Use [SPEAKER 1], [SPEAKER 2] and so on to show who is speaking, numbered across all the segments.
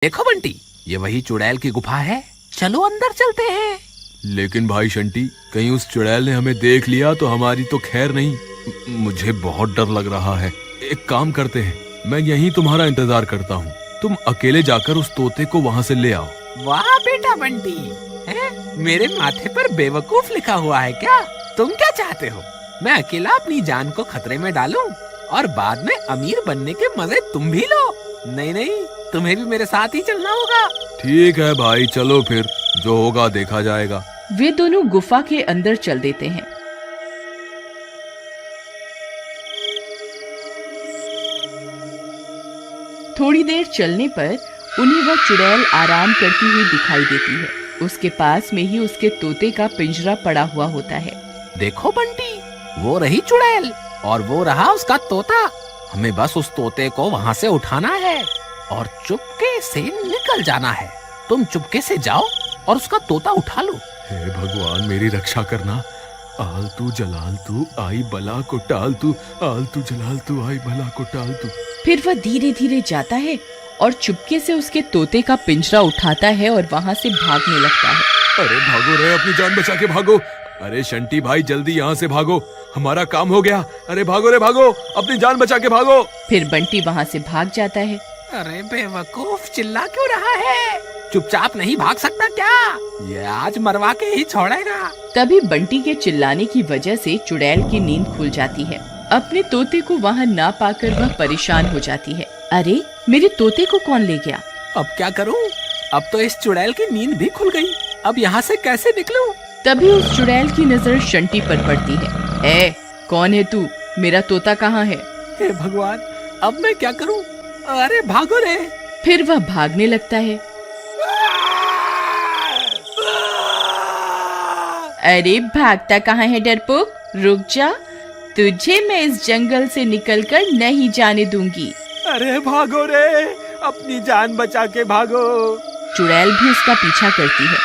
[SPEAKER 1] देखो बंटी, ये वही चुड़ैल की गुफा है, चलो अंदर चलते हैं।
[SPEAKER 2] लेकिन भाई शंटी, कहीं उस चुड़ैल ने हमें देख लिया तो हमारी तो खैर नहीं। मुझे बहुत डर लग रहा है। एक काम करते हैं, मैं यहीं तुम्हारा इंतजार करता हूँ। तुम अकेले जाकर उस तोते को वहाँ से ले आओ।
[SPEAKER 1] वाह बेटा बंटी, मेरे माथे पर बेवकूफ लिखा हुआ है क्या? तुम क्या चाहते हो? मैं अकेला अपनी जान को खतरे में डालूं और बाद में अमीर बनने के मजे तुम भी लो? नहीं नहीं, तुम्हें भी मेरे साथ ही चलना होगा।
[SPEAKER 2] ठीक है भाई, चलो फिर, जो होगा देखा जाएगा।
[SPEAKER 3] वे दोनों गुफा के अंदर चल देते हैं। थोड़ी देर चलने पर उन्हें वह चुड़ैल आराम करती हुई दिखाई देती है। उसके पास में ही उसके तोते का पिंजरा पड़ा हुआ होता है।
[SPEAKER 1] देखो बंटी, वो रही चुड़ैल और वो रहा उसका तोता। हमें बस उस तोते को वहाँ से उठाना है और चुपके से निकल जाना है। तुम चुपके से जाओ और उसका तोता उठा लो।
[SPEAKER 2] हे भगवान, मेरी रक्षा करना। आलतू जलालतू आई बला को टालतू, आलतू जलालतू आई बला को टालतू।
[SPEAKER 3] फिर वह धीरे धीरे जाता है और चुपके से उसके तोते का पिंजरा उठाता है और वहाँ से भागने लगता है।
[SPEAKER 2] अरे भागो रे, अपनी जान बचा के भागो। अरे शंटी भाई, जल्दी यहाँ से भागो, हमारा काम हो गया। अरे भागो रे भागो, अपनी जान बचा के भागो।
[SPEAKER 3] फिर बंटी वहाँ से भाग जाता है।
[SPEAKER 1] अरे बेवकूफ, चिल्ला क्यों रहा है? चुपचाप नहीं भाग सकता क्या? ये आज मरवा के ही छोड़ेगा।
[SPEAKER 3] तभी बंटी के चिल्लाने की वजह से चुड़ैल की नींद खुल जाती है। अपने तोते को वहाँ ना पाकर वह परेशान हो जाती है। अरे, मेरे तोते को कौन ले गया?
[SPEAKER 1] अब क्या करूं? अब तो इस चुड़ैल की नींद भी खुल गई। अब यहाँ से कैसे निकलूं?
[SPEAKER 3] तभी उस चुड़ैल की नजर शंटी पर पड़ती है। ए, कौन है तू? मेरा तोता कहाँ है?
[SPEAKER 1] हे भगवान, अब मैं क्या करूं? अरे भागो रे।
[SPEAKER 3] फिर वह भागने लगता है। अरे भागता कहाँ है डरपोक? रुक जा, तुझे मैं इस जंगल से निकलकर नहीं जाने दूंगी।
[SPEAKER 1] अरे भागो रे, अपनी जान बचा के भागो।
[SPEAKER 3] चुड़ैल भी उसका पीछा करती है।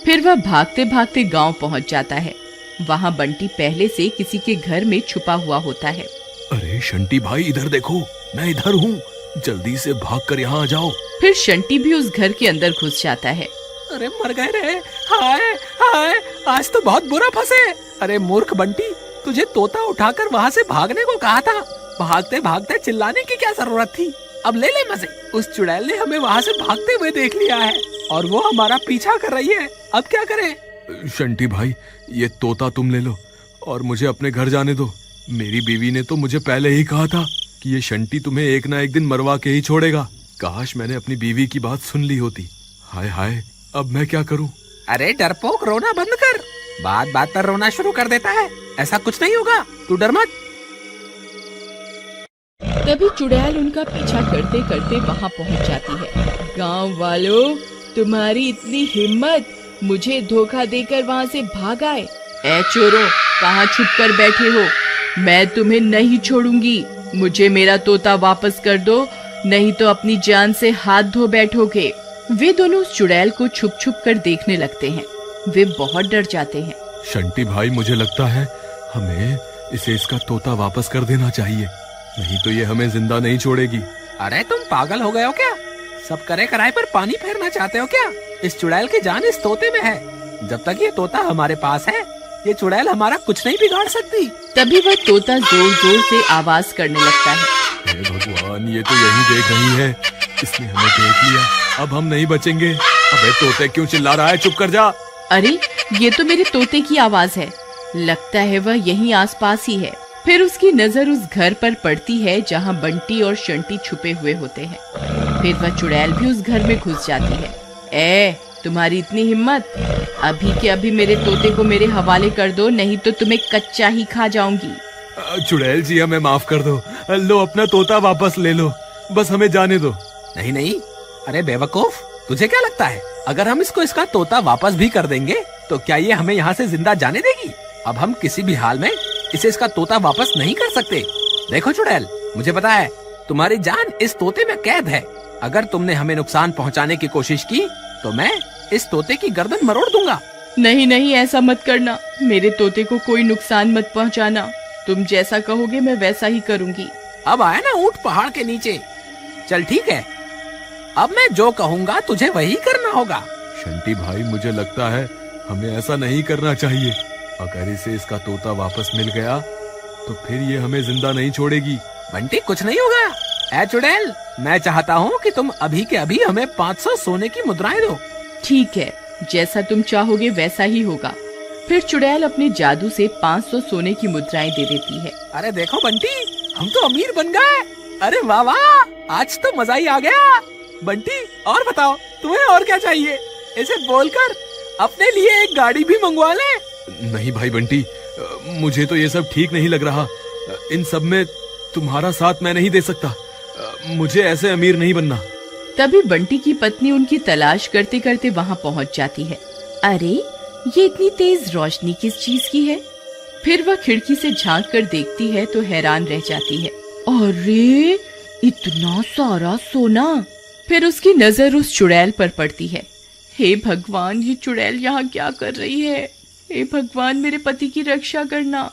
[SPEAKER 3] फिर वह भागते भागते गांव पहुंच जाता है। वहां बंटी पहले से किसी के घर में छुपा हुआ होता है।
[SPEAKER 2] अरे शंटी भाई, इधर देखो, मैं इधर हूँ, जल्दी से भागकर यहाँ आ जाओ।
[SPEAKER 3] फिर शंटी भी उस घर के अंदर घुस जाता है।
[SPEAKER 1] अरे मर गए रे, हाय हाय, आज तो बहुत बुरा फंसे। अरे मूर्ख बंटी, तुझे तोता उठाकर वहाँ से भागने को कहा था। भागते भागते चिल्लाने की क्या जरूरत थी? अब ले ले मजे। उस चुड़ैल ने हमें वहाँ से भागते हुए देख लिया है और वो हमारा पीछा कर रही है। अब क्या करें?
[SPEAKER 2] शंटी भाई, ये तोता तुम ले लो और मुझे अपने घर जाने दो। मेरी बीवी ने तो मुझे पहले ही कहा था कि ये शंटी तुम्हें एक ना एक दिन मरवा के ही छोड़ेगा। काश मैंने अपनी बीवी की बात सुन ली होती। हाय हाय, अब मैं क्या करूं?
[SPEAKER 1] अरे डरपोक, रोना बंद कर। बात बात पर रोना शुरू कर देता है। ऐसा कुछ नहीं होगा, तू डर मत।
[SPEAKER 3] तभी चुड़ैल उनका पीछा करते करते वहाँ पहुँच जाती है। गांव वालों, तुम्हारी इतनी हिम्मत, मुझे धोखा देकर वहाँ से भाग आए। ए चोरों, कहाँ छुप कर बैठे हो? मैं तुम्हें नहीं छोड़ूंगी। मुझे मेरा तोता वापस कर दो, नहीं तो अपनी जान से हाथ धो बैठोगे। वे दोनों उस चुड़ैल को छुप छुप कर देखने लगते हैं। वे बहुत डर जाते हैं।
[SPEAKER 2] शंटी भाई, मुझे लगता है हमें इसे इसका तोता वापस कर देना चाहिए, नहीं तो ये हमें जिंदा नहीं छोड़ेगी।
[SPEAKER 1] अरे तुम पागल हो गए हो क्या? सब करे कराए पर पानी फेरना चाहते हो क्या? इस चुड़ैल की जान इस तोते में है। जब तक ये तोता हमारे पास है, ये चुड़ैल हमारा कुछ नहीं बिगाड़ सकती।
[SPEAKER 3] तभी वह तोता जोर जोर से आवाज करने लगता है।
[SPEAKER 2] हे भगवान, ये तो यही देख रही है, इसने हमें देख लिया, अब हम नहीं बचेंगे। अबे तोते, क्यों चिल्ला रहा है? चुप कर जा।
[SPEAKER 3] अरे, ये तो मेरे तोते की आवाज है। लगता है वह यहीं आसपास ही है। फिर उसकी नजर उस घर पर पड़ती है जहाँ बंटी और शंटी छुपे हुए होते हैं। फिर वह चुड़ैल भी उस घर में घुस जाती है। ए, तुम्हारी इतनी हिम्मत? अभी के अभी मेरे तोते को मेरे हवाले कर दो, नहीं तो तुम्हें कच्चा ही खा जाऊंगी।
[SPEAKER 2] चुड़ैल जी, हमें माफ कर दो। लो, अपना तोता वापस ले लो, बस हमें जाने दो।
[SPEAKER 1] नहीं नहीं, अरे बेवकूफ, तुझे क्या लगता है अगर हम इसको इसका तोता वापस भी कर देंगे तो क्या ये हमें यहाँ से जिंदा जाने देगी? अब हम किसी भी हाल में इसे इसका तोता वापस नहीं कर सकते। देखो चुड़ैल, मुझे पता है तुम्हारी जान इस तोते में कैद है। अगर तुमने हमें नुकसान पहुँचाने की कोशिश की तो मैं इस तोते की गर्दन मरोड़ दूंगा।
[SPEAKER 3] नहीं नहीं, ऐसा मत करना। मेरे तोते को कोई नुकसान मत पहुंचाना। तुम जैसा कहोगे मैं वैसा ही करूंगी।
[SPEAKER 1] अब आया ना ऊंट पहाड़ के नीचे, चल ठीक है, अब मैं जो कहूँगा तुझे वही करना होगा।
[SPEAKER 2] शंटी भाई, मुझे लगता है हमें ऐसा नहीं करना चाहिए। अगर इसे इसका तोता वापस मिल गया तो फिर ये हमें जिंदा नहीं छोड़ेगी।
[SPEAKER 1] बंटी कुछ नहीं होगा। ए चुड़ैल, मैं चाहता हूँ कि तुम अभी के अभी हमें 500 सोने की मुद्राएं दो।
[SPEAKER 3] ठीक है, जैसा तुम चाहोगे वैसा ही होगा। फिर चुड़ैल अपने जादू से 500 सोने की मुद्राएं दे देती है।
[SPEAKER 1] अरे देखो बंटी, हम तो अमीर बन गए। अरे वाह वाह, आज तो मजा ही आ गया। बंटी और बताओ, तुम्हें और क्या चाहिए? इसे बोलकर अपने लिए एक गाड़ी भी मंगवा ले।
[SPEAKER 2] नहीं भाई बंटी, मुझे तो ये सब ठीक नहीं लग रहा। इन सब में तुम्हारा साथ मैं नहीं दे सकता। मुझे ऐसे अमीर नहीं बनना।
[SPEAKER 3] तभी बंटी की पत्नी उनकी तलाश करते करते वहाँ पहुँच जाती है। अरे, ये इतनी तेज रोशनी किस चीज की है? फिर वह खिड़की से झांक कर देखती है तो हैरान रह जाती है। अरे, इतना सारा सोना! फिर उसकी नजर उस चुड़ैल पर पड़ती है। हे भगवान, ये चुड़ैल यहाँ क्या कर रही है? हे भगवान, मेरे पति की रक्षा करना।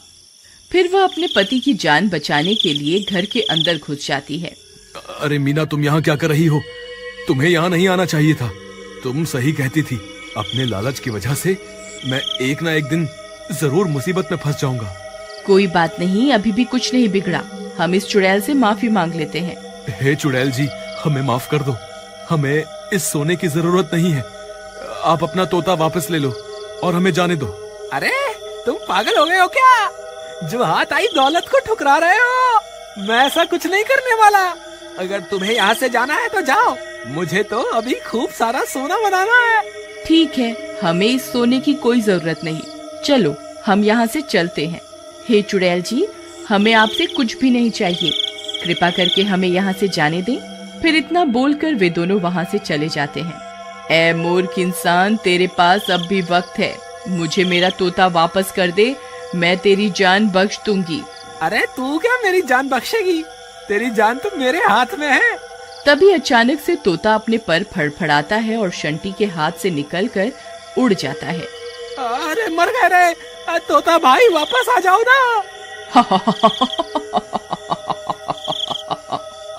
[SPEAKER 3] फिर वह अपने पति की जान बचाने के लिए घर के अंदर घुस जाती है।
[SPEAKER 2] अरे मीना, तुम यहाँ क्या कर रही हो? तुम्हें यहाँ नहीं आना चाहिए था। तुम सही कहती थी। अपने लालच की वजह से मैं एक ना एक दिन जरूर मुसीबत में फंस जाऊंगा।
[SPEAKER 3] कोई बात नहीं, अभी भी कुछ नहीं बिगड़ा। हम इस चुड़ैल से माफी मांग लेते हैं।
[SPEAKER 2] हे चुड़ैल जी, हमें माफ कर दो। हमें इस सोने की जरूरत नहीं है। आप अपना तोता वापस ले लो और हमें जाने दो।
[SPEAKER 1] अरे तुम पागल हो गए हो क्या? जो हाथ आई दौलत को ठुकरा रहे हो। मैं ऐसा कुछ नहीं करने वाला। अगर तुम्हें यहाँ से जाना है तो जाओ, मुझे तो अभी खूब सारा सोना बनाना है।
[SPEAKER 3] ठीक है, हमें इस सोने की कोई जरूरत नहीं। चलो, हम यहाँ से चलते हैं। हे चुड़ैल जी, हमें आपसे कुछ भी नहीं चाहिए। कृपा करके हमें यहाँ से जाने दें। फिर इतना बोलकर वे दोनों वहाँ से चले जाते हैं। ए मूर्ख इंसान, तेरे पास अब भी वक्त है। मुझे मेरा तोता वापस कर दे, मैं तेरी जान बख्श दूंगी।
[SPEAKER 1] अरे तू क्या मेरी जान बख्शेगी? तेरी जान तो मेरे हाथ में है।
[SPEAKER 3] तभी अचानक से तोता अपने पर फड़फड़ाता है और शंटी के हाथ से निकलकर उड़ जाता है।
[SPEAKER 1] अरे मर गए रे। तोता भाई वापस आ जाओ ना।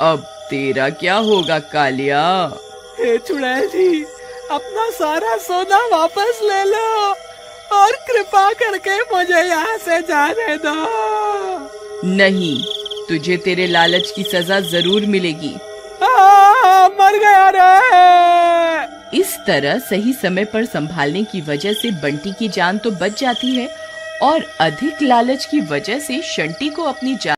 [SPEAKER 3] अब तेरा क्या होगा कालिया?
[SPEAKER 1] हे चुड़ैल जी, अपना सारा सोना वापस ले लो और कृपा करके मुझे यहाँ से जाने दो।
[SPEAKER 3] नहीं, तुझे तेरे लालच की सजा जरूर मिलेगी।
[SPEAKER 1] मर गया रे।
[SPEAKER 3] इस तरह सही समय पर संभालने की वजह से बंटी की जान तो बच जाती है और अधिक लालच की वजह से शंटी को अपनी जान